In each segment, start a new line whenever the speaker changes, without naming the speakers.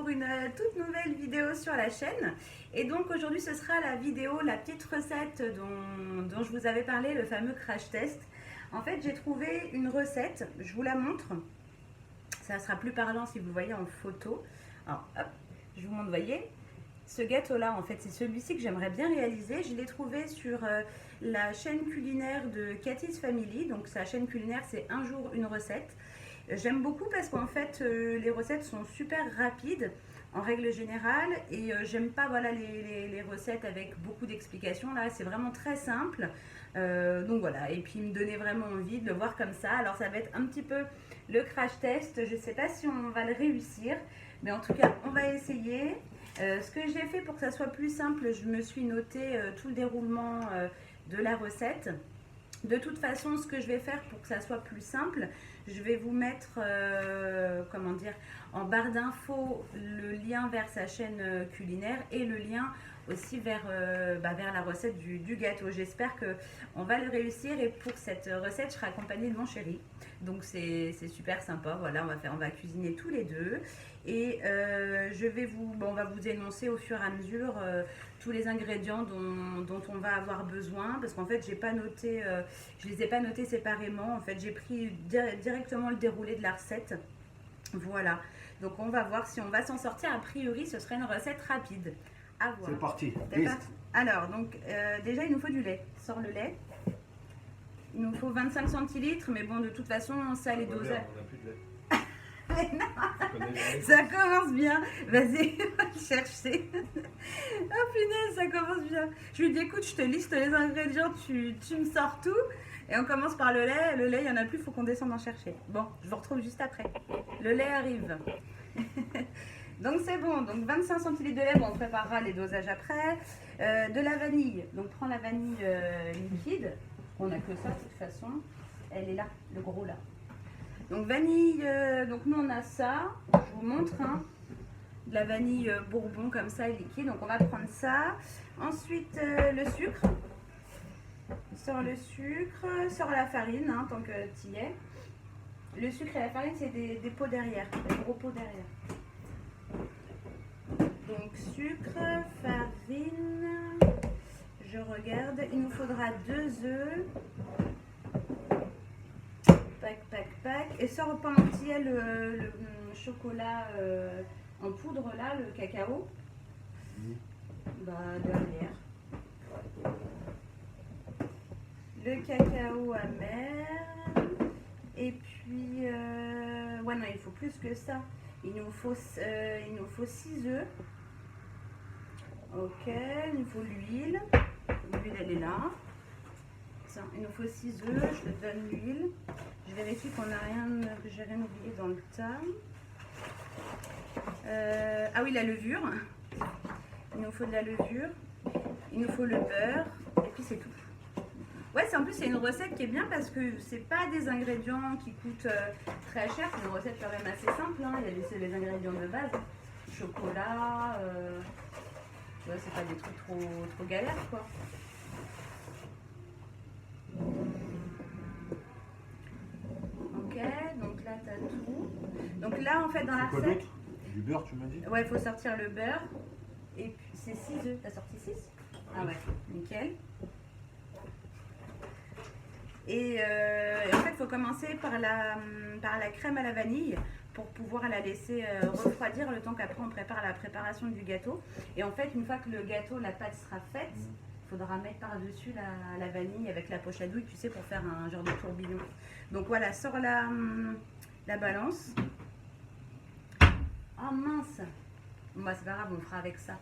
pour une toute nouvelle vidéo sur la chaîne. Et donc aujourd'hui ce sera la vidéo, la petite recette dont je vous avais parlé, le fameux crash test. En fait j'ai trouvé une recette, je vous la montre. Ça sera plus parlant si vous le voyez en photo. Alors hop, je vous montre, voyez. Ce gâteau là en fait c'est celui-ci que j'aimerais bien réaliser. Je l'ai trouvé sur la chaîne culinaire de Cathy's Family. Donc sa chaîne culinaire c'est un jour une recette. J'aime beaucoup parce qu'en fait les recettes sont super rapides en règle générale et j'aime pas voilà, les recettes avec beaucoup d'explications. Là c'est vraiment très simple, donc voilà, et puis il me donnait vraiment envie de le voir comme ça. Alors ça va être un petit peu le crash test, je sais pas si on va le réussir, mais en tout cas on va essayer. Ce que j'ai fait pour que ça soit plus simple, je me suis noté tout le déroulement de la recette. De toute façon, ce que je vais faire pour que ça soit plus simple, je vais vous mettre comment dire, en barre d'infos le lien vers sa chaîne culinaire et le lien aussi vers la recette du gâteau. J'espère qu'on va le réussir et pour cette recette, je serai accompagnée de mon chéri. Donc c'est super sympa. Voilà, on va cuisiner tous les deux. Et on va vous énoncer au fur et à mesure tous les ingrédients dont on va avoir besoin, parce qu'en fait j'ai pas noté, je les ai pas notés séparément. En fait j'ai pris directement le déroulé de la recette. Voilà, donc on va voir si on va s'en sortir. A priori ce serait une recette rapide. À voir.
C'est parti.
Alors donc déjà il nous faut du lait. Sors le lait. Il nous faut 25 centilitres, mais bon de toute façon ça les dosages.
On n'a plus de lait.
Ça commence bien. Vas-y, va le chercher. Oh punaise, ça commence bien. Je lui dis écoute, je te liste les ingrédients, tu me sors tout. Et on commence par le lait. Le lait, il n'y en a plus, il faut qu'on descende en chercher. Bon, je vous retrouve juste après. Le lait arrive. Donc c'est bon. Donc 25 centilitres de lait, bon, on préparera les dosages après. De la vanille. Donc prends la vanille liquide. On n'a que ça de toute façon. Elle est là, le gros là. Donc vanille, donc nous on a ça, je vous montre, hein, de la vanille bourbon comme ça liquide, donc on va prendre ça. Ensuite le sucre, sort le sucre, sort la farine, hein, tant que tu y es. Le sucre et la farine c'est des pots derrière, des gros pots derrière. Donc sucre, farine, je regarde, il nous faudra 2 œufs. Pac. Et sort pendant qu'il y a le chocolat en poudre là, le cacao. Derrière. Le cacao amer. Et puis, ouais non, il faut plus que ça. Il nous faut 6 œufs. Ok, il nous faut l'huile. L'huile elle est là. Il nous faut 6 œufs, je te donne l'huile. Je vérifie qu'on n'a rien, que j'ai rien oublié dans le tas. Ah oui, la levure. Il nous faut de la levure. Il nous faut le beurre. Et puis c'est tout. Ouais, en plus c'est une recette qui est bien parce que c'est pas des ingrédients qui coûtent très cher. C'est une recette quand même assez simple. Hein. Il y a les ingrédients de base. Chocolat. Ouais, c'est pas des trucs trop galères quoi. Ok, donc là t'as tout. Donc là en fait dans la recette.
Du beurre tu m'as dit?
Ouais, il faut sortir le beurre. Et puis c'est 6 œufs. T'as sorti 6? Ah ouais, nickel. Et en fait il faut commencer par la crème à la vanille pour pouvoir la laisser refroidir le temps qu'après on prépare la préparation du gâteau. Et en fait une fois que le gâteau, la pâte sera faite, il faudra mettre par-dessus la vanille avec la poche à douille, tu sais, pour faire un genre de tourbillon. Donc voilà, sors la balance. Oh mince! Bon, bah, c'est pas grave, on fera avec ça.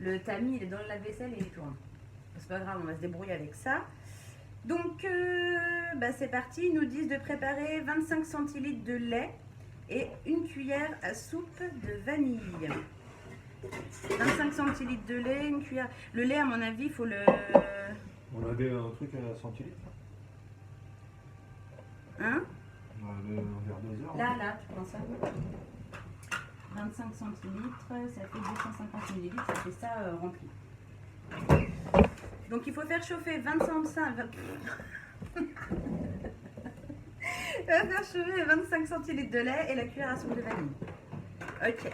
Le tamis, il est dans le lave-vaisselle et il tourne. C'est pas grave, on va se débrouiller avec ça. Donc, c'est parti. Ils nous disent de préparer 25 centilitres de lait et une cuillère à soupe de vanille. 25 centilitres de lait, une cuillère. Le lait, à mon avis, il faut le...
On avait un truc à centilitres.
Hein?
On avait un verre doseur.
Là, tu prends ça. 25 centilitres, ça fait 250 millilitres, ça fait ça rempli. Donc il faut faire chauffer 25 centilitres de lait et la cuillère à soupe de vanille. Ok.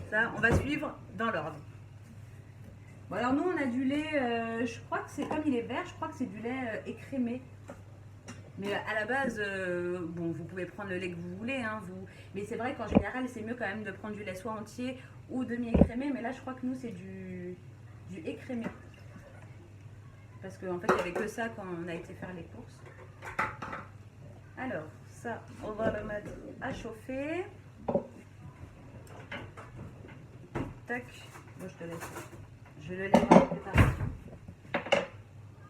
Ça, on va suivre dans l'ordre. Bon, alors nous, on a du lait, je crois que c'est comme il est vert, je crois que c'est du lait écrémé. Mais à la base, bon, vous pouvez prendre le lait que vous voulez, hein, mais c'est vrai qu'en général, c'est mieux quand même de prendre du lait soit entier ou demi-écrémé. Mais là, je crois que nous, c'est du écrémé. Parce qu'en fait, il n'y avait que ça quand on a été faire les courses. Alors, ça, on va le mettre à chauffer. Tac. Bon, je te laisse. Je le laisse en préparation.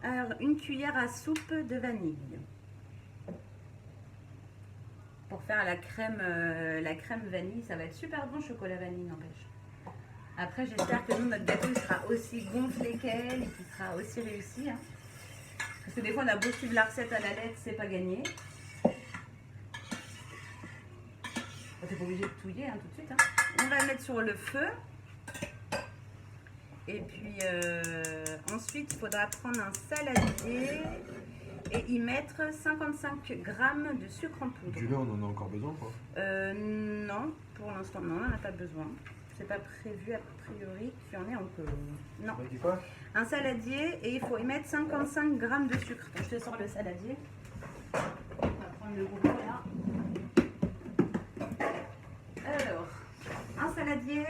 Alors, une cuillère à soupe de vanille. Pour faire la crème vanille, ça va être super bon, chocolat vanille, n'empêche. Après, j'espère que nous, notre gâteau il sera aussi gonflé qu'elle et qu'il sera aussi réussi. Hein. Parce que des fois, on a beau suivre la recette à la lettre, c'est pas gagné. T'es pas obligé de touiller hein, tout de suite. Hein. On va le mettre sur le feu. Et puis, ensuite, il faudra prendre un saladier et y mettre 55 g de sucre en poudre.
Du lait, on en a encore besoin, quoi?
Non, pour l'instant, non, on n'en a pas besoin. C'est pas prévu a priori qu'il y en ait encore. Non.
Quoi?
Un saladier et il faut y mettre 55 g de sucre. Donc, je te sors le saladier. On va prendre le gros là. Alors, un saladier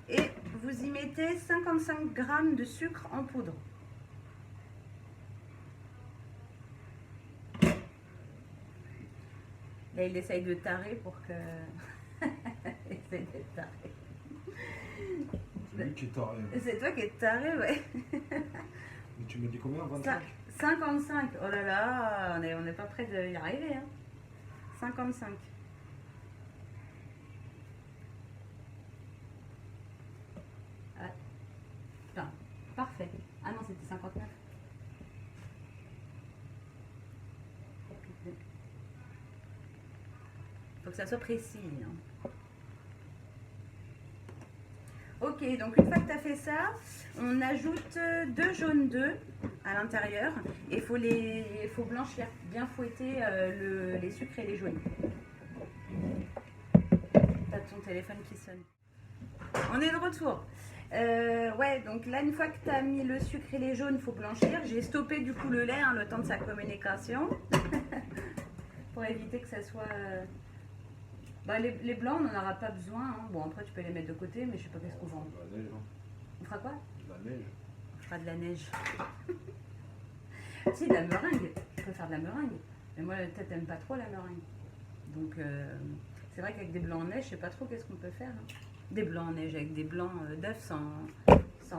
et vous y mettez 55 g de sucre en poudre. Là, il essaye de tarer pour que... il essaye d'être taré.
C'est lui qui est taré.
C'est toi qui es taré, ouais.
Mais tu me dis combien? 25?
55. Oh là là, on n'est pas près d'y arriver. Hein. 55. Ah. Putain, parfait. Ah non, c'était 59. Faut que ça soit précis. Hein. Ok, donc une fois que tu as fait ça, on ajoute 2 jaunes d'œufs à l'intérieur et il faut blanchir, bien fouetter les sucres et les jaunes. T'as ton téléphone qui sonne. On est de retour. Ouais, donc là, une fois que tu as mis le sucre et les jaunes, il faut blanchir. J'ai stoppé du coup le lait, hein, le temps de sa communication, pour éviter que ça soit... Bah, les blancs, on n'en aura pas besoin. Hein. Bon, après, tu peux les mettre de côté, mais je sais pas qu'est-ce qu'on vend.
De la neige, hein.
On fera quoi?
De la neige.
On fera de la neige. Si, de la meringue. Je peux faire de la meringue. Mais moi, peut-être, t'aimes pas trop la meringue. Donc, c'est vrai qu'avec des blancs en neige, je sais pas trop qu'est-ce qu'on peut faire. Hein. Des blancs en neige avec des blancs d'œufs sans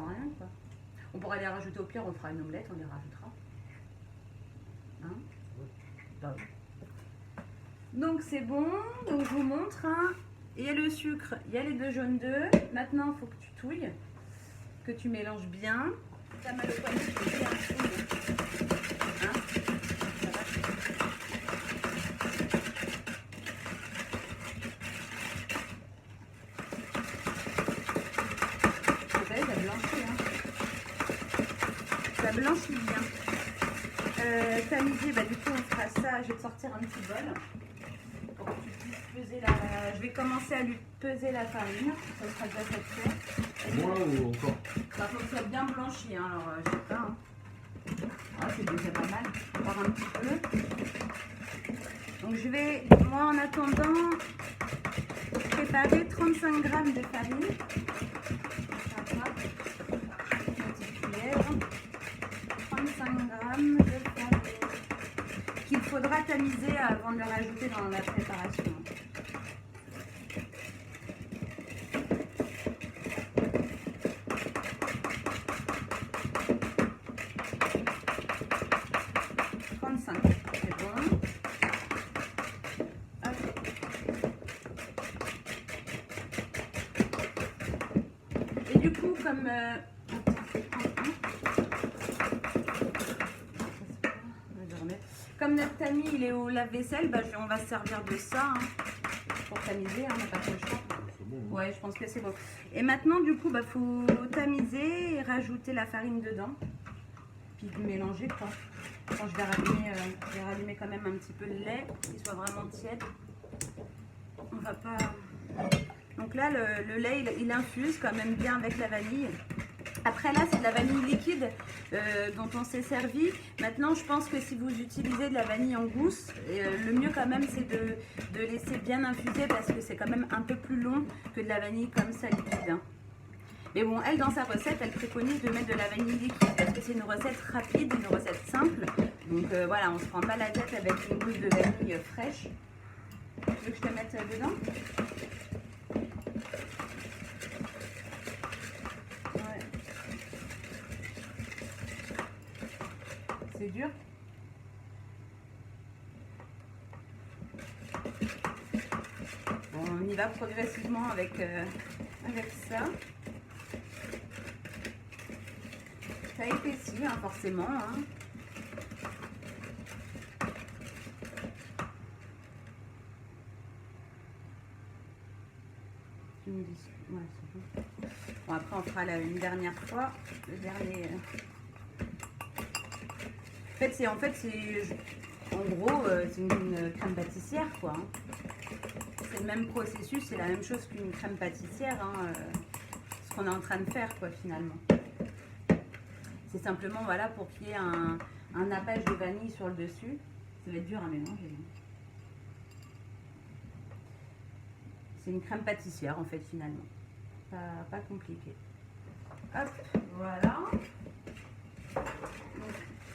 rien, quoi. On pourra les rajouter au pire, on fera une omelette, on les rajoutera. Hein? Bah, oui. Donc c'est bon, donc je vous montre, hein. Il y a le sucre, il y a les 2 jaunes d'œufs. Maintenant il faut que tu touilles, que tu mélanges bien. T'as mal au poignet, tu peux faire un touille. Hein? Ça va? Vous savez, ça blanchit, hein. Ça blanchit bien. Tamiser, bah du coup on fera ça, je vais te sortir un petit bol. Pour que tu puisses peser la... Je vais commencer à lui peser la farine. Ça sera déjà fait.
Moi ou encore?
Bah, faut que ça soit bien blanchi, hein. Alors je sais pas. Hein. Ah, c'est déjà pas mal. Encore un petit peu. Donc je vais, moi en attendant, préparer 35 g de farine. Voilà. Une petite cuillère. 35 g de farine. Qu'il faudra tamiser avant de le rajouter dans la préparation. C'est bon. Hop. Et du coup, comme notre tamis il est au lave-vaisselle, bah, on va se servir de ça hein, pour tamiser, hein, on n'a pas trop le choix.
Bon,
ouais, je pense que c'est bon. Et maintenant, du coup, bah, faut tamiser et rajouter la farine dedans. Puis mélanger quoi. Quand je vais rallumer quand même un petit peu le lait, qu'il soit vraiment tiède. On va pas. Donc là, le lait, il infuse quand même bien avec la vanille. Après là, c'est de la vanille liquide dont on s'est servi. Maintenant, je pense que si vous utilisez de la vanille en gousse, le mieux quand même, c'est de laisser bien infuser parce que c'est quand même un peu plus long que de la vanille comme ça liquide. Hein. Mais bon, elle, dans sa recette, elle préconise de mettre de la vanille liquide parce que c'est une recette rapide, une recette simple. Donc voilà, on ne se prend pas la tête avec une gousse de vanille fraîche. Tu veux que je te mette dedans? Ouais. C'est dur. Bon, on y va progressivement avec ça. Ça épaissit, hein, forcément. Hein. Ouais, c'est bon. Bon, après, on fera une dernière fois. Le dernier. En fait, c'est en gros, c'est une crème pâtissière, quoi. Hein. C'est le même processus, c'est la même chose qu'une crème pâtissière. Hein, ce qu'on est en train de faire, quoi, finalement. C'est simplement, voilà, pour qu'il y ait un nappage de vanille sur le dessus. Ça va être dur à mélanger. C'est une crème pâtissière, en fait, finalement. Pas compliqué. Hop, voilà. Donc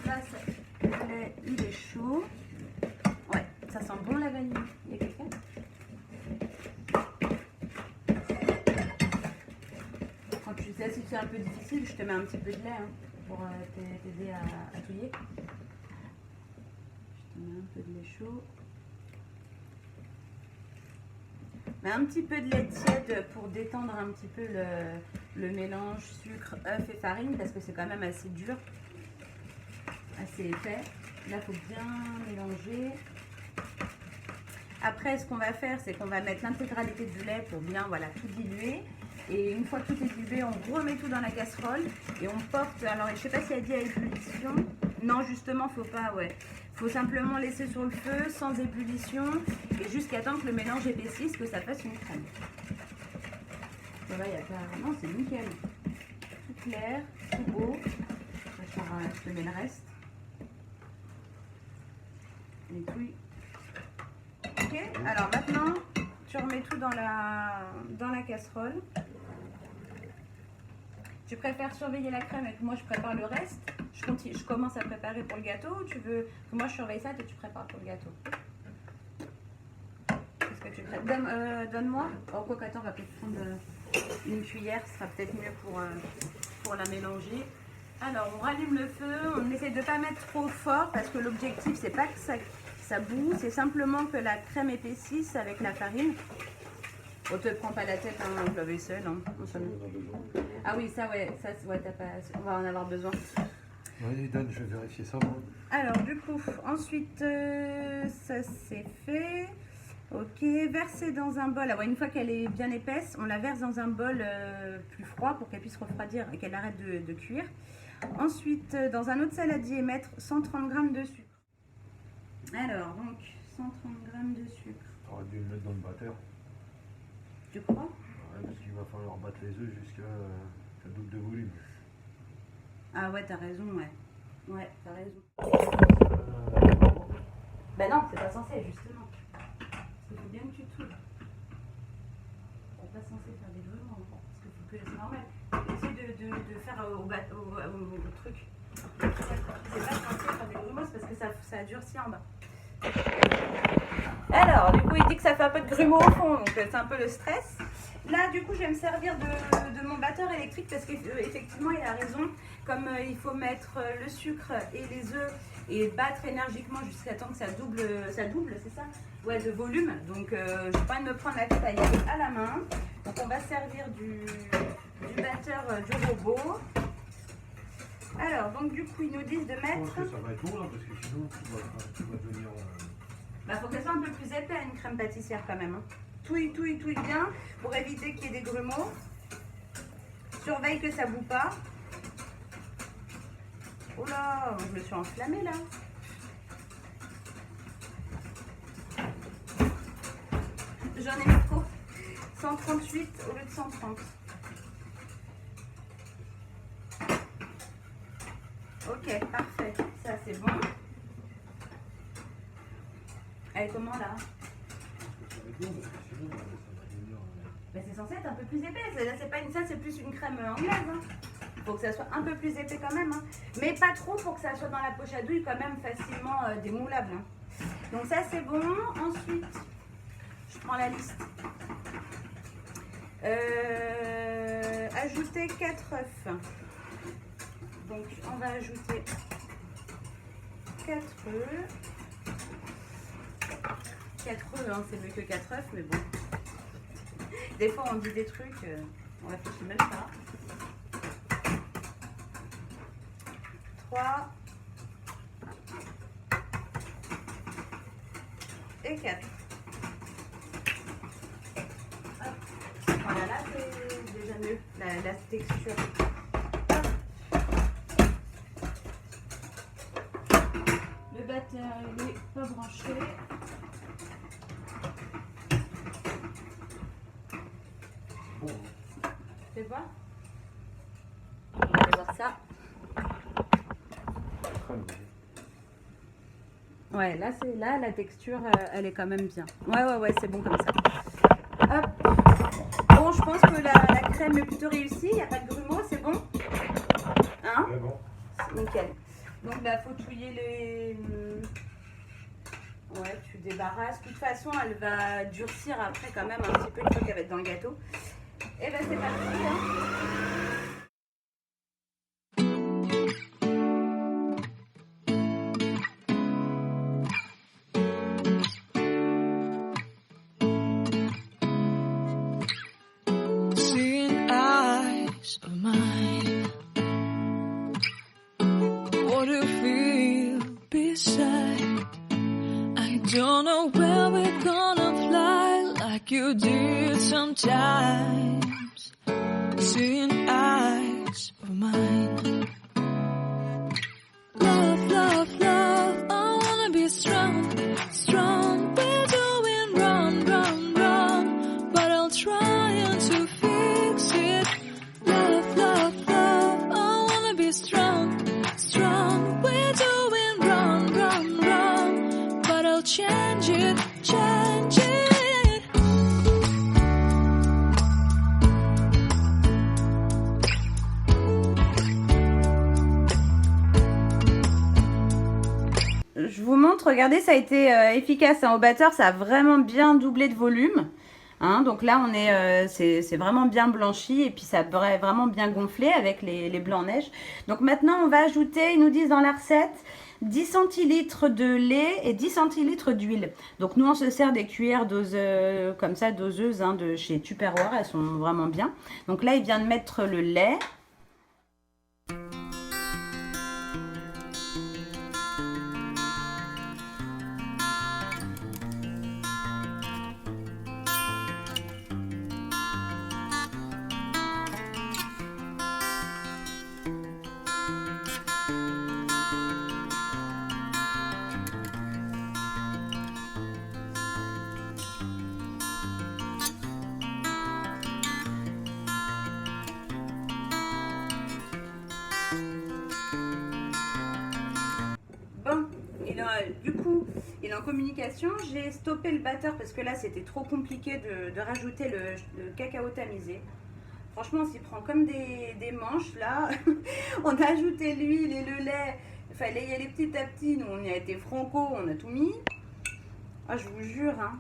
là, il est chaud. Ouais, ça sent bon la vanille. Il y a quelqu'un? Quand tu sais, si c'est un peu difficile, je te mets un petit peu de lait hein, pour t'aider à touiller. Je te mets un peu de lait chaud. Mais un petit peu de lait tiède pour détendre un petit peu le mélange sucre, œuf et farine parce que c'est quand même assez dur, assez épais. Là, il faut bien mélanger. Après, ce qu'on va faire, c'est qu'on va mettre l'intégralité du lait pour bien voilà, tout diluer. Et une fois que tout est dilué, on remet tout dans la casserole et on porte. Alors, je ne sais pas si elle dit à ébullition. Non, justement, faut pas, ouais. Faut simplement laisser sur le feu, sans ébullition, et jusqu'à temps que le mélange épaississe, que ça fasse une crème. Ça va, il n'y a pas... Non, c'est nickel. Tout clair, tout beau. Je te mets le reste. Et puis... Ok, alors maintenant, tu remets tout dans la casserole. Tu préfères surveiller la crème et que moi je prépare le reste? Je commence à préparer pour le gâteau ou tu veux que moi je surveille ça et tu prépares pour le gâteau? Qu'est-ce que tu prépares? Donne-moi. Oh, quoi qu'attends, on va peut-être prendre une cuillère, ce sera peut-être mieux pour la mélanger. Alors, on rallume le feu, on essaie de ne pas mettre trop fort parce que l'objectif c'est pas que ça boue, c'est simplement que la crème épaississe avec la farine. On te prend pas la tête, hein, avec la vaisselle. Hein. Ah oui, ça, ouais, t'as pas... on va en avoir besoin.
Oui, Dan, je vais vérifier ça, moi.
Alors, du coup, ensuite, ça c'est fait. Ok, verser dans un bol. Alors, une fois qu'elle est bien épaisse, on la verse dans un bol plus froid pour qu'elle puisse refroidir et qu'elle arrête de cuire. Ensuite, dans un autre saladier, mettre 130 g de sucre. Alors, donc, 130 g de sucre.
Tu aurais dû le mettre dans le batteur.
Tu crois?
Ouais, parce qu'il va falloir battre les œufs jusqu'à ça double de volume.
Ah ouais, t'as raison, ouais. Ouais, t'as raison. Ben non, c'est pas censé, justement. Il faut bien que tu tournes. T'es pas censé faire des grumeaux, hein, parce qu'il faut que c'est normal. Essaye de faire au truc. C'est pas censé faire des grumeaux, c'est parce que ça durcit en bas. Alors, du coup, il dit que ça fait un peu de grumeaux au fond, donc c'est un peu le stress. Là, du coup, je vais me servir de mon batteur électrique parce qu'effectivement, il a raison. Comme il faut mettre le sucre et les œufs et battre énergiquement jusqu'à temps que ça double, c'est ça? Ouais, de volume. Donc, je n'ai pas envie de me prendre la tête à y aller à la main. Donc, on va servir du batteur du robot. Alors, donc, du coup, ils nous disent de mettre...
Je pense que ça va être long, là, parce que sinon, tu vas devenir...
Bah, faut qu'elle soit un peu plus épais, une crème pâtissière, quand même. Hein. Touille bien pour éviter qu'il y ait des grumeaux. Surveille que ça boue pas. Oh là, je me suis enflammée là. J'en ai mis trop. 138 au lieu de 130. Ok, parfait. Ça, c'est bon. Elle est comment là? Mais c'est censé être un peu plus épais. Là, c'est pas une, ça, c'est plus une crème anglaise. Hein. Faut que ça soit un peu plus épais quand même. Hein. Mais pas trop pour que ça soit dans la poche à douille quand même facilement démoulable. Hein. Donc ça, c'est bon. Ensuite, je prends la liste. Ajouter 4 œufs. Donc, on va ajouter 4 œufs. 4 œufs, hein, c'est mieux que 4 œufs, mais bon. Des fois, on dit des trucs, on réfléchit même pas. 3 et 4. Hop. Voilà, là, c'est déjà mieux, la texture. Le batteur, il n'est pas branché. Fais voir. On va voir ça. Ouais, là, c'est là la texture, elle est quand même bien. Ouais, c'est bon comme ça. Hop. Bon, je pense que la crème est plutôt réussie. Il n'y a pas de grumeaux, c'est bon. Hein?
C'est bon.
Nickel. Donc, bah, faut touiller les. Ouais, tu débarrasses. De toute façon, elle va durcir après quand même un petit peu une fois qu'elle va être dans le gâteau. Et ben c'est parti. Hein.
Seeing eyes of mine, what do you feel beside? I don't know where we're gonna fly like you did sometimes. Seeing eyes of mine. Love, love, love, I wanna be strong, strong. We're doing wrong, wrong, wrong, but I'll try to fix it. Love, love, love, I wanna be strong, strong. We're doing wrong, wrong, wrong, but I'll change it, change it.
Je vous montre, regardez, ça a été efficace hein, au batteur, ça a vraiment bien doublé de volume. Hein, donc là, on est, c'est vraiment bien blanchi et puis ça a vraiment bien gonflé avec les blancs neige. Donc maintenant, on va ajouter, ils nous disent dans la recette, 10 centilitres de lait et 10 centilitres d'huile. Donc nous, on se sert des cuillères doseuses, comme ça, doseuses hein, de chez Tupperware, elles sont vraiment bien. Donc là, il vient de mettre le lait. Bon, et là, du coup, il est en communication. J'ai stoppé le batteur parce que là, c'était trop compliqué de rajouter le cacao tamisé. Franchement, on s'y prend comme des manches là. On a ajouté l'huile et le lait. Il fallait y aller petit à petit. Nous, on y a été franco, on a tout mis. Ah, je vous jure, hein,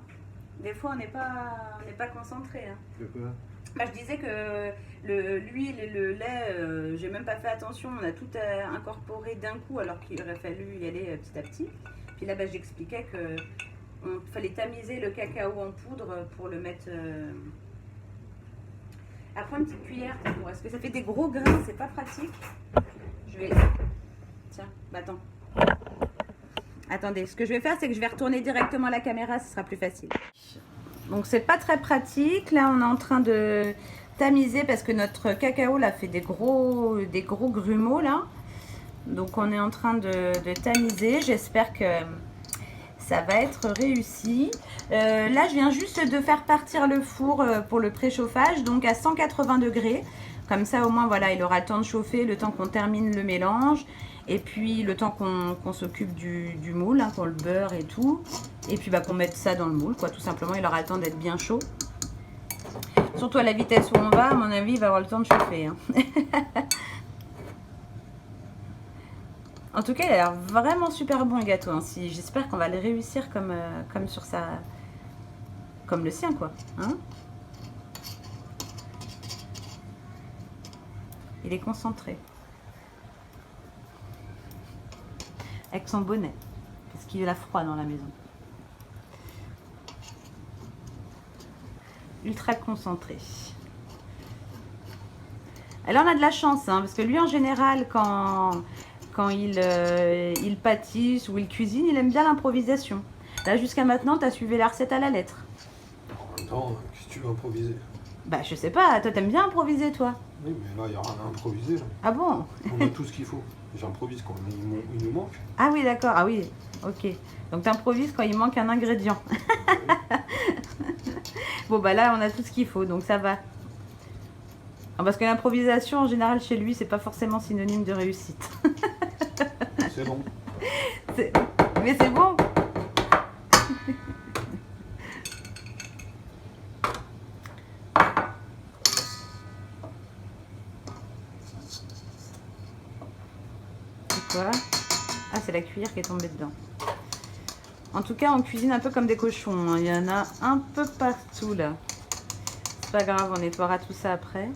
des fois, on n'est pas concentré. Hein.
De quoi?
Bah, je disais que l'huile et le lait, j'ai même pas fait attention, on a tout incorporé d'un coup alors qu'il aurait fallu y aller petit à petit. Puis là, bah, j'expliquais qu'il fallait tamiser le cacao en poudre pour le mettre... Après, une petite cuillère, parce que ça fait des gros grains, c'est pas pratique. Je vais... Tiens, bah attends. Attendez, ce que je vais faire, c'est que je vais retourner directement la caméra, ce sera plus facile. Donc c'est pas très pratique. Là on est en train de tamiser parce que notre cacao là fait des gros grumeaux là. Donc on est en train de tamiser. J'espère que ça va être réussi. Là, je viens juste de faire partir le four pour le préchauffage, donc à 180 degrés. Comme ça, au moins, voilà, il aura le temps de chauffer, le temps qu'on termine le mélange. Et puis, le temps qu'on s'occupe du moule, hein, qu'on le beurre et tout. Et puis, bah, qu'on mette ça dans le moule, quoi. Tout simplement, il aura le temps d'être bien chaud. Surtout à la vitesse où on va, à mon avis, il va avoir le temps de chauffer. Hein. En tout cas, il a l'air vraiment super bon, le gâteau. Hein. J'espère qu'on va le réussir comme sur sa... Comme le sien, quoi. Hein, il est concentré. Avec son bonnet. Parce qu'il a froid dans la maison. Ultra concentré. Alors, on a de la chance, hein, parce que lui, en général, quand il pâtisse ou il cuisine, il aime bien l'improvisation. Là, jusqu'à maintenant, tu as suivi la recette à la lettre.
En même temps, qu'est-ce que tu veux improviser?
Bah, je sais pas, toi, t'aimes bien improviser, toi.
Oui, mais là, il n'y a rien à improviser. Là.
Ah bon?
On a tout ce qu'il faut. J'improvise quand il nous manque.
Ah oui, d'accord, ah oui, ok. Donc, t'improvises quand il manque un ingrédient. Bon, bah là, on a tout ce qu'il faut, donc ça va. Ah, parce que l'improvisation, en général, chez lui, c'est pas forcément synonyme de réussite.
C'est bon.
Mais c'est bon. C'est quoi? Ah, c'est la cuillère qui est tombée dedans. En tout cas, on cuisine un peu comme des cochons. Hein. Il y en a un peu partout, là. C'est pas grave, on nettoiera tout ça après.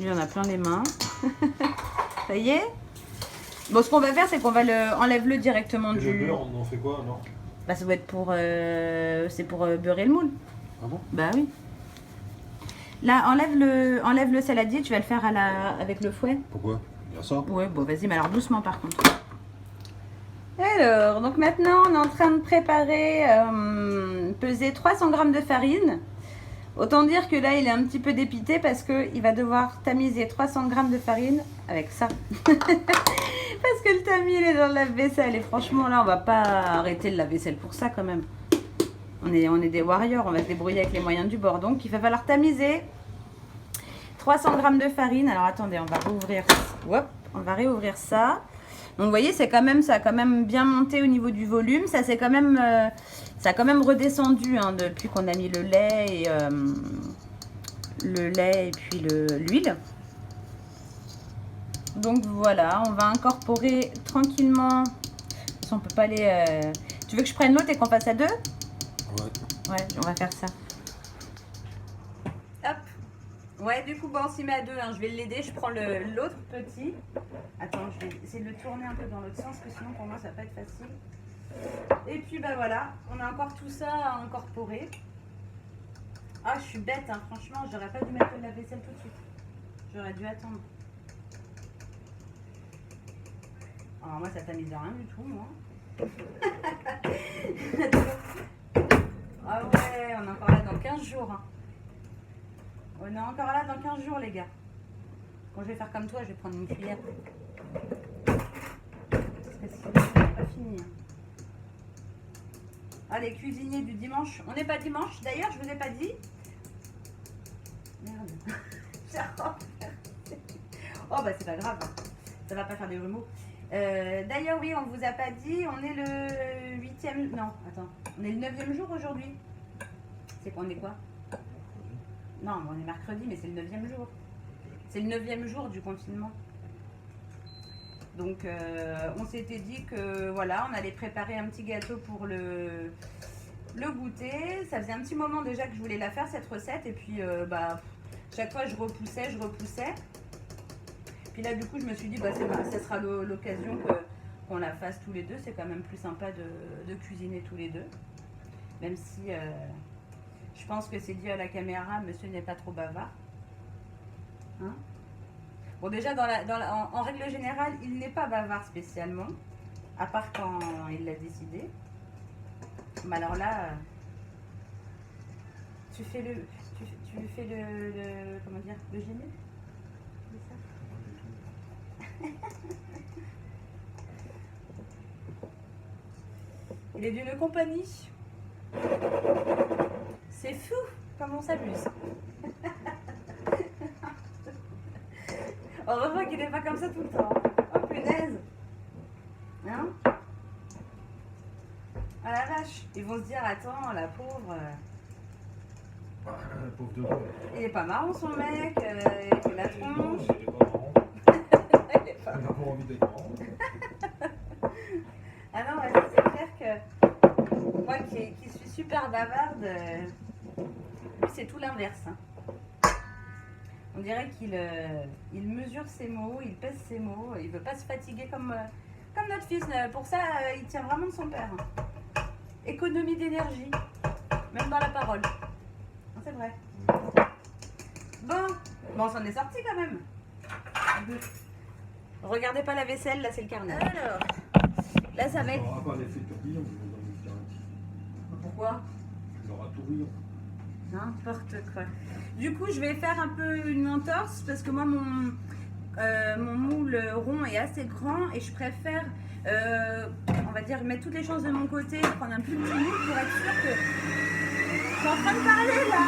Lui, on a plein les mains. Ça y est? Bon, ce qu'on va faire, c'est qu'on va enlève-le directement
Et
du...
le beurre, on en fait quoi alors?
Bah, ça doit être pour... c'est pour beurrer le moule.
Ah bon?
Bah oui. Là, enlève le saladier, tu vas le faire avec le fouet.
Pourquoi? Bien ça?
Ouais, bon, vas-y, mais alors doucement par contre. Alors, donc maintenant, on est en train de préparer, peser 300 g de farine. Autant dire que là, il est un petit peu dépité parce qu'il va devoir tamiser 300 g de farine avec ça. Parce que le tamis, il est dans le lave-vaisselle. Et franchement, là, on va pas arrêter le lave-vaisselle pour ça quand même. On est des warriors, on va se débrouiller avec les moyens du bord. Donc, il va falloir tamiser 300 g de farine. Alors, attendez, on va rouvrir. Hop, on va réouvrir ça. Donc, vous voyez, ça a quand même bien monté au niveau du volume. Ça a quand même redescendu hein, depuis qu'on a mis le lait et puis l'huile. Donc, voilà, on va incorporer tranquillement. Si on peut pas aller... Tu veux que je prenne l'autre et qu'on passe à deux?
Ouais.
Ouais, on va faire ça. Hop. Ouais, du coup, bon, on s'y met à deux. Hein. Je vais l'aider. Je prends l'autre petit. Attends, je vais essayer de le tourner un peu dans l'autre sens, parce que sinon, pour moi, ça va pas être facile. Et puis, bah voilà. On a encore tout ça à incorporer. Ah, je suis bête, hein. Franchement, j'aurais pas dû mettre le lave-vaisselle tout de suite. J'aurais dû attendre. Alors, moi, ça tamise de rien du tout, moi. Ah ouais, on est encore là dans 15 jours. Hein. On est encore là dans 15 jours, les gars. Bon, je vais faire comme toi, je vais prendre une cuillère. Parce que sinon, c'est pas fini. Hein. Ah, les cuisiniers du dimanche. On n'est pas dimanche, d'ailleurs, je vous ai pas dit. Merde. Oh, bah, c'est pas grave. Hein. Ça va pas faire des remous. D'ailleurs, oui, on vous a pas dit, on est le 8e... Non, attends. On est le 9e jour aujourd'hui. C'est qu'on est quoi? Non, on est mercredi, mais c'est le 9e jour. C'est le 9e jour du confinement. Donc, on s'était dit que, voilà, on allait préparer un petit gâteau pour le goûter. Ça faisait un petit moment déjà que je voulais la faire, cette recette. Et puis, bah, chaque fois, je repoussais. Puis là, du coup, je me suis dit, bah, ça sera l'occasion qu'on la fasse tous les deux. C'est quand même plus sympa de cuisiner tous les deux. Même si je pense que c'est dit à la caméra, monsieur n'est pas trop bavard. Hein? Bon, déjà, en règle générale, il n'est pas bavard spécialement. À part quand il l'a décidé. Mais alors là, tu fais le comment dire, le génie? C'est ça? Il est d'une compagnie. C'est fou comme on s'amuse. Heureusement qu'il n'est pas comme ça tout le temps. Oh punaise. Hein? Ah la vache. Ils vont se dire, attends, la pauvre.
Pauvre de toi.
Il est pas marrant son mec. Il fait la tronche.
Il est pas marrant.
Il est pas
Il a pas envie d'être marrant.
Ah non, ouais, c'est clair que moi qui suis super bavarde, lui c'est tout l'inverse. Hein. On dirait qu'il mesure ses mots, il pèse ses mots, il veut pas se fatiguer comme notre fils. Pour ça, il tient vraiment de son père. Hein. Économie d'énergie, même dans la parole. Non, c'est vrai. Bon, on s'en est sorti quand même. Regardez pas la vaisselle, là c'est le carnet. Alors, là ça va être...
Il n'aura pas l'effet tourbillon, je vous en garantis.
Pourquoi?
Il aura tourbillon.
N'importe quoi. Du coup, je vais faire un peu une entorse parce que moi, mon moule rond est assez grand et je préfère, on va dire, mettre toutes les chances de mon côté, prendre un plus petit moule pour être sûr que... Je suis en train de parler là.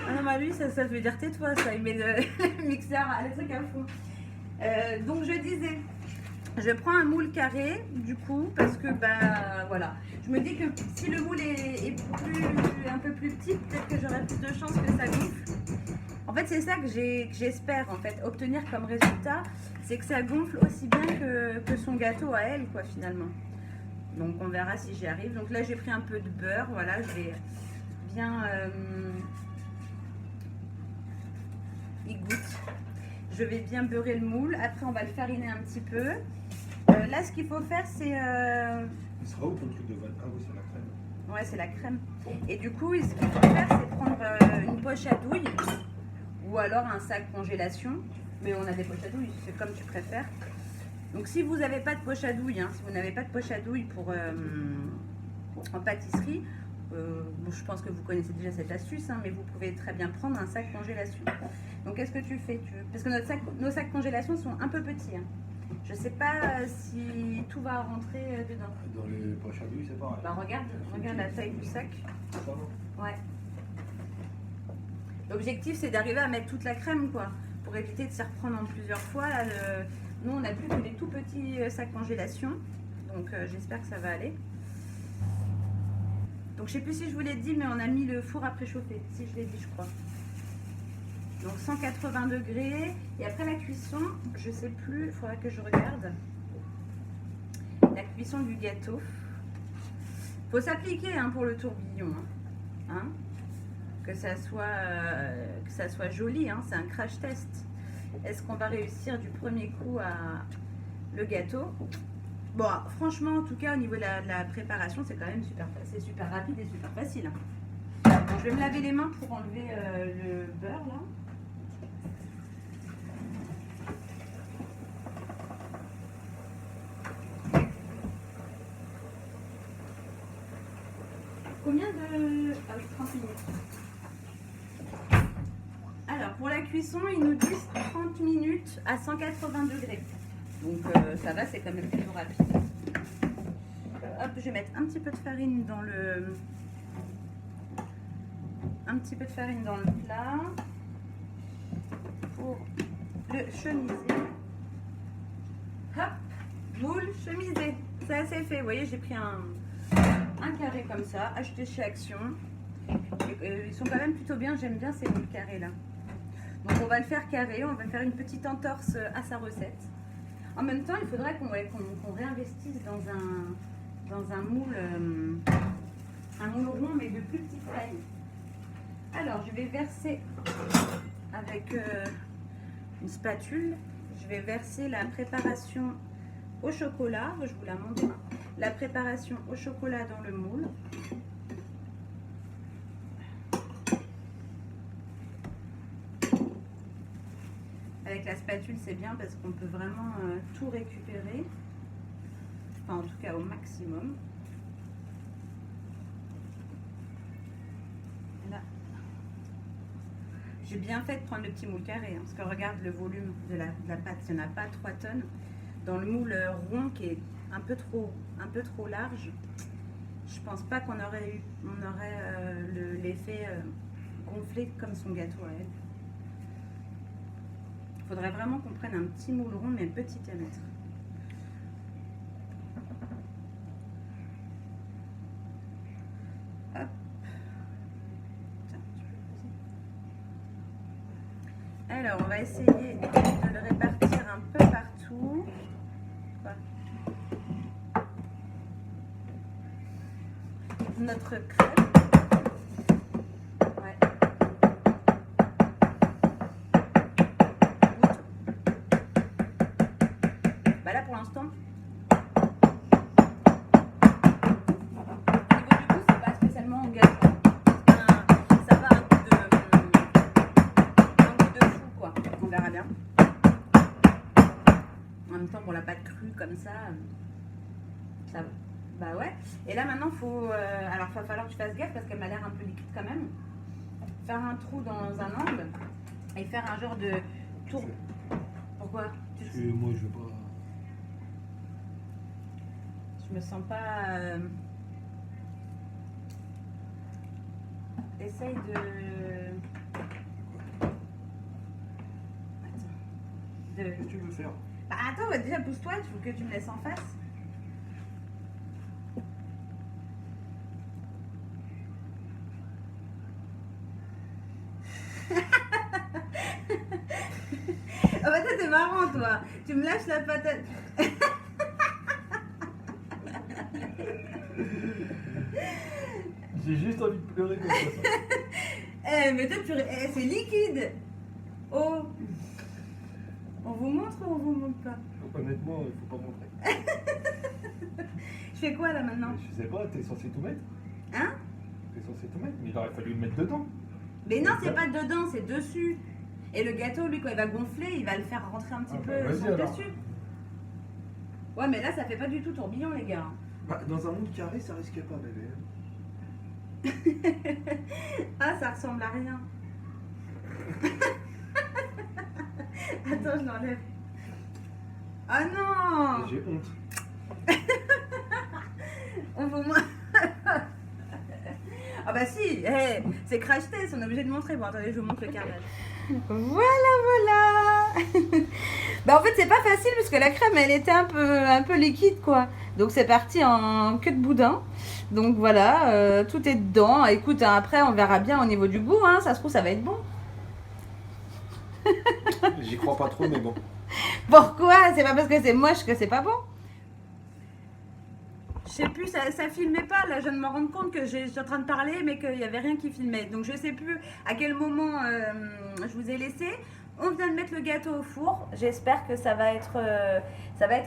Ah non, bah lui, ça veut dire tais-toi, ça. Il met le mixeur, le truc à fond. Donc, je disais... Je prends un moule carré du coup parce que bah voilà, je me dis que si le moule est un peu plus petit, peut-être que j'aurai plus de chances que ça gonfle. En fait c'est ça que j'espère en fait obtenir comme résultat, c'est que ça gonfle aussi bien que son gâteau à elle quoi finalement. Donc on verra si j'y arrive. Donc là j'ai pris un peu de beurre, voilà, je vais bien il goûte. Je vais bien beurrer le moule, après on va le fariner un petit peu. Là, ce qu'il faut faire, c'est...
Il sera où ton truc de vanille? Ah oui, c'est la crème.
Ouais, c'est la crème. Et du coup, ce qu'il faut faire, c'est prendre une poche à douille ou alors un sac congélation. Mais on a des poches à douille, c'est comme tu préfères. Donc, si vous n'avez pas de poche à douille, si vous n'avez pas de poche à douille en pâtisserie, bon, je pense que vous connaissez déjà cette astuce, mais vous pouvez très bien prendre un sac congélation. Donc, qu'est-ce que tu fais? Parce que nos sacs congélation sont un peu petits. Je sais pas si tout va rentrer dedans.
Dans les poches à douille, c'est pareil.
Bah regarde la taille du sac.
Ça va?
Ouais. L'objectif c'est d'arriver à mettre toute la crème quoi, pour éviter de s'y reprendre en plusieurs fois. Là, nous on n'a plus que des tout petits sacs congélation, donc j'espère que ça va aller. Donc je sais plus si je vous l'ai dit, mais on a mis le four à préchauffer, si je l'ai dit je crois. Donc 180 degrés. Et après la cuisson, je sais plus, il faudra que je regarde. La cuisson du gâteau. Faut s'appliquer pour le tourbillon. Que ça soit joli. C'est un crash test. Est-ce qu'on va réussir du premier coup à le gâteau? Bon, franchement, en tout cas, au niveau de la préparation, c'est quand même super rapide et super facile. Bon, je vais me laver les mains pour enlever le beurre là. Combien de... Ah oui, 30 minutes. Alors, pour la cuisson, ils nous disent 30 minutes à 180 degrés. Donc, ça va, c'est quand même plutôt rapide. Hop, je vais mettre un petit peu de farine dans le... plat. Pour le chemiser. Hop, moule chemisé. Ça, c'est fait. Vous voyez, j'ai pris un carré comme ça, acheté chez Action. Ils sont quand même plutôt bien, j'aime bien ces moules carrés là. Donc on va le faire carré, on va faire une petite entorse à sa recette. En même temps, il faudrait qu'on réinvestisse dans un moule rond mais de plus petite taille. Alors je vais verser avec une spatule, je vais verser la préparation au chocolat, je vous la montre. La préparation au chocolat dans le moule. Avec la spatule, c'est bien parce qu'on peut vraiment tout récupérer. Enfin, en tout cas, au maximum. Là. J'ai bien fait de prendre le petit moule carré, hein, parce que regarde le volume de la pâte, il n'y en a pas 3 tonnes. Dans le moule rond qui est un peu trop large, je pense pas qu'on aurait l'effet gonflé comme son gâteau à elle. Il faudrait vraiment qu'on prenne un petit moule rond, mais petit diamètre. Hop. Tiens, tu peux poser. Alors, on va essayer de le répartir un peu partout. Voilà. Notre crêpe. Ouais. Bah là pour l'instant, au niveau du goût, c'est pas spécialement engageant. Ça va un goût de fou quoi. On verra bien. En même temps, pour la pâte crue comme ça va. Bah ouais. Et là maintenant, alors il va falloir que je fasse gaffe parce qu'elle m'a l'air un peu liquide quand même. Faire un trou dans un angle et faire un genre de tour. Pourquoi?
Parce que moi je veux pas.
Je me sens pas. Essaye de. Attends.
Qu'est-ce que tu veux faire?
Bah, attends, déjà pousse-toi, il faut que tu me laisses en face. Oh bah toi t'es marrant toi. Tu me lâches la patate.
J'ai juste envie de pleurer comme ça.
Eh mais toi c'est liquide. Oh. On vous montre ou on vous montre pas?
Honnêtement, il faut pas montrer.
Je fais quoi là maintenant?
Je sais pas, t'es censé tout mettre?
Hein?
T'es censé tout mettre, mais il aurait fallu le mettre dedans.
Mais non, c'est pas dedans, c'est dessus. Et le gâteau, lui, quand il va gonfler, il va le faire rentrer un petit peu
bah, vas-y, alors.
dessus. Ouais, mais là, ça fait pas du tout tourbillon, les gars.
Bah, dans un moule carré, ça risquait pas, bébé.
Ah, ça ressemble à rien. Attends, je l'enlève. Ah non!
J'ai honte.
On vous montre. Ah bah si, c'est crash test, on est obligé de montrer. Bon, attendez, je vous montre le carrelage. Voilà. Bah en fait, c'est pas facile parce que la crème, elle était un peu liquide, quoi. Donc c'est parti en queue de boudin. Donc voilà, tout est dedans. Écoute, hein, après, on verra bien au niveau du goût. Hein. Ça se trouve, ça va être bon.
J'y crois pas trop, mais bon.
Pourquoi? C'est pas parce que c'est moche que c'est pas bon. Je sais plus, ça filmait pas. Là, je viens de me rendre compte que j'étais en train de parler, mais qu'il n'y avait rien qui filmait. Donc, je sais plus à quel moment je vous ai laissé. On vient de mettre le gâteau au four. J'espère que ça va être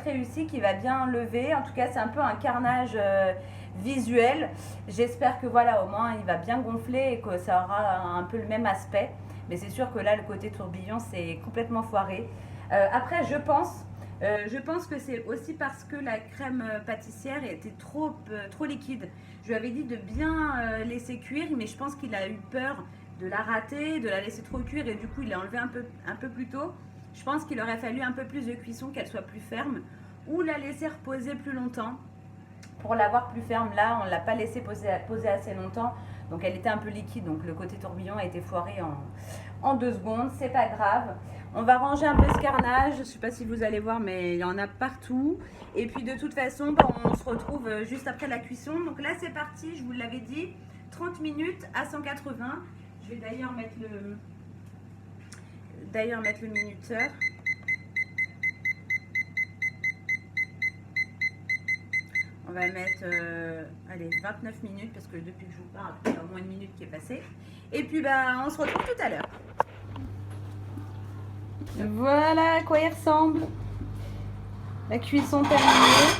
réussi, qu'il va bien lever. En tout cas, c'est un peu un carnage visuel. J'espère que voilà, au moins, il va bien gonfler et que ça aura un peu le même aspect. Mais c'est sûr que là, le côté tourbillon, c'est complètement foiré. Après, je pense que c'est aussi parce que la crème pâtissière était trop liquide. Je lui avais dit de bien laisser cuire, mais je pense qu'il a eu peur de la rater, de la laisser trop cuire et du coup il l'a enlevé un peu plus tôt. Je pense qu'il aurait fallu un peu plus de cuisson, qu'elle soit plus ferme, ou la laisser reposer plus longtemps pour l'avoir plus ferme. Là, on ne l'a pas laissé poser assez longtemps, donc elle était un peu liquide, donc le côté tourbillon a été foiré en 2 secondes. C'est pas grave. On va ranger un peu ce carnage. Je ne sais pas si vous allez voir, mais il y en a partout. Et puis de toute façon, on se retrouve juste après la cuisson. Donc là, c'est parti. Je vous l'avais dit, 30 minutes à 180. Je vais d'ailleurs mettre le minuteur. On va mettre, allez, 29 minutes parce que depuis que je vous parle, il y a au moins 1 minute qui est passée. Et puis, on se retrouve tout à l'heure. Voilà à quoi il ressemble. La cuisson terminée.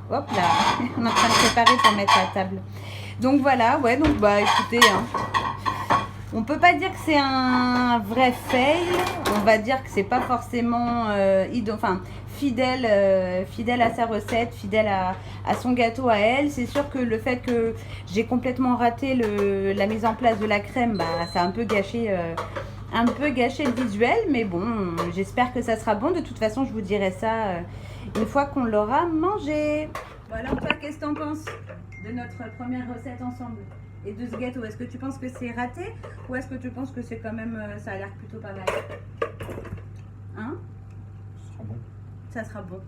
Hop là, on est en train de préparer pour mettre à table. Donc voilà, ouais, donc écoutez, hein, on peut pas dire que c'est un vrai fail. On va dire que c'est pas forcément fidèle à sa recette, fidèle à son gâteau à elle. C'est sûr que le fait que j'ai complètement raté la mise en place de la crème, ça a un peu gâché un peu gâché le visuel, mais bon, j'espère que ça sera bon. De toute façon, je vous dirai ça une fois qu'on l'aura mangé. Voilà, toi, qu'est-ce que t'en penses de notre première recette ensemble et de ce gâteau? Est-ce que tu penses que c'est raté ou est-ce que tu penses que c'est quand même, ça a l'air plutôt pas mal? Hein?
Ce sera bon.
Ça sera bon.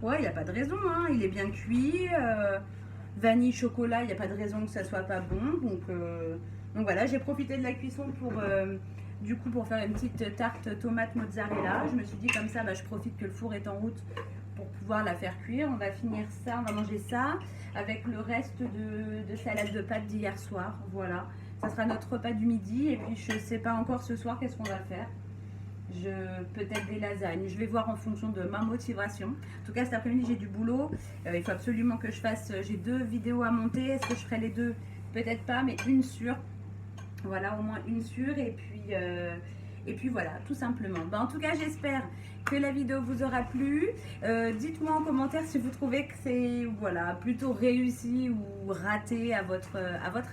Ouais, il n'y a pas de raison, hein. Il est bien cuit. Vanille, chocolat, il n'y a pas de raison que ça soit pas bon. Donc voilà, j'ai profité de la cuisson pour, du coup, pour faire une petite tarte tomate mozzarella. Je me suis dit comme ça, bah, je profite que le four est en route pour pouvoir la faire cuire. On va finir ça, on va manger ça avec le reste de salade de pâtes d'hier soir. Voilà, ça sera notre repas du midi. Et puis je ne sais pas encore ce soir qu'est-ce qu'on va faire. Peut-être des lasagnes. Je vais voir en fonction de ma motivation. En tout cas, cet après-midi, j'ai du boulot. Il faut absolument que je fasse... J'ai 2 vidéos à monter. Est-ce que je ferai les 2? Peut-être pas, mais une sûre. Voilà, au moins une sûre. Et puis voilà, tout simplement. Ben, en tout cas, j'espère que la vidéo vous aura plu. Dites-moi en commentaire si vous trouvez que c'est voilà, plutôt réussi ou raté à votre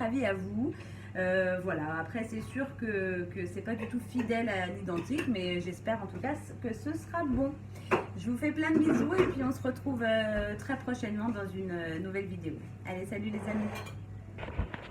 avis, à vous. Voilà, après c'est sûr que c'est pas du tout fidèle à l'identique, mais j'espère en tout cas que ce sera bon. Je vous fais plein de bisous et puis on se retrouve très prochainement dans une nouvelle vidéo. Allez, salut les amis!